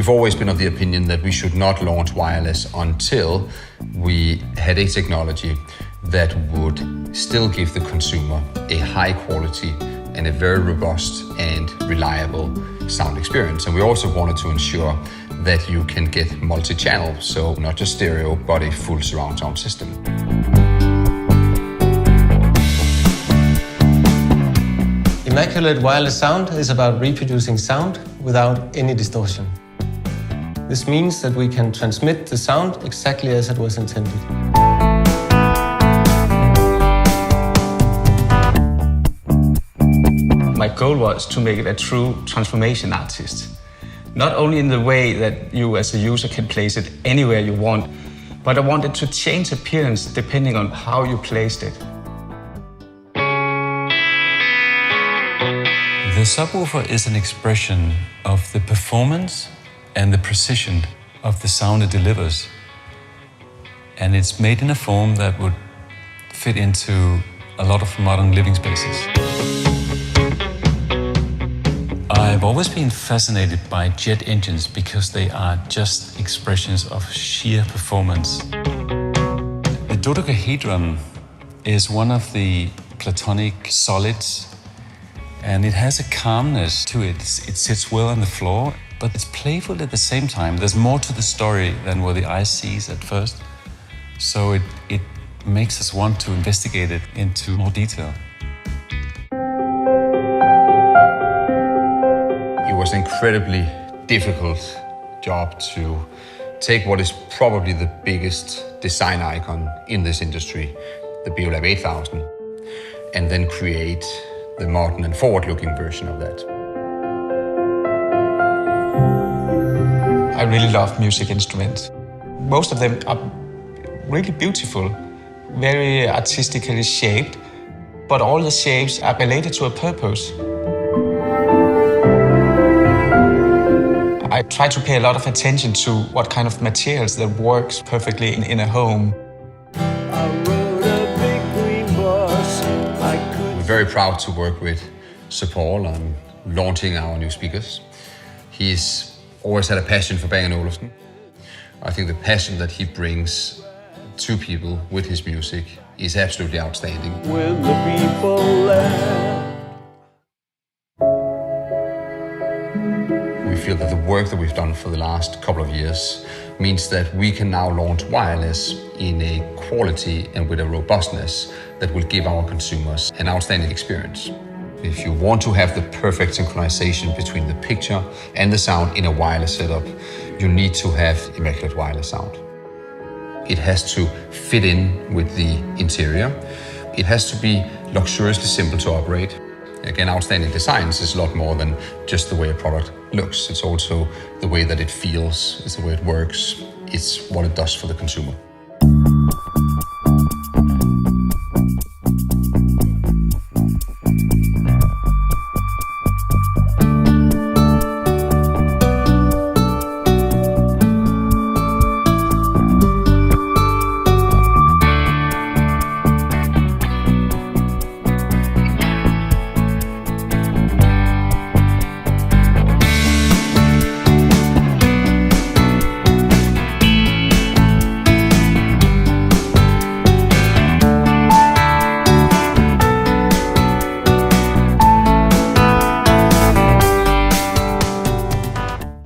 We've always been of the opinion that we should not launch wireless until we had a technology that would still give the consumer a high quality and a very robust and reliable sound experience. And we also wanted to ensure that you can get multi-channel, so not just stereo, but a full surround sound system. Immaculate wireless sound is about reproducing sound without any distortion. This means that we can transmit the sound exactly as it was intended. My goal was to make it a true transformation artist. Not only in the way that you as a user can place it anywhere you want, but I wanted to change appearance depending on how you placed it. The subwoofer is an expression of the performance and the precision of the sound it delivers. And it's made in a form that would fit into a lot of modern living spaces. I've always been fascinated by jet engines because they are just expressions of sheer performance. The dodecahedron is one of the Platonic solids, and it has a calmness to it. It sits well on the floor, but it's playful at the same time. There's more to the story than what the eye sees at first. So it makes us want to investigate it into more detail. It was an incredibly difficult job to take what is probably the biggest design icon in this industry, the Beolab 8000, and then create the modern and forward-looking version of that. I really love music instruments. Most of them are really beautiful, very artistically shaped, but all the shapes are related to a purpose. I try to pay a lot of attention to what kind of materials that works perfectly in a home. We're very proud to work with Sir Paul on launching our new speakers. He's always had a passion for Bang & Olufsen. I think the passion that he brings to people with his music is absolutely outstanding. When the people laugh. We feel that the work that we've done for the last couple of years means that we can now launch wireless in a quality and with a robustness that will give our consumers an outstanding experience. If you want to have the perfect synchronization between the picture and the sound in a wireless setup, you need to have Immaculate wireless sound. It has to fit in with the interior. It has to be luxuriously simple to operate. Again, outstanding designs is a lot more than just the way a product looks. It's also the way that it feels, it's the way it works, it's what it does for the consumer.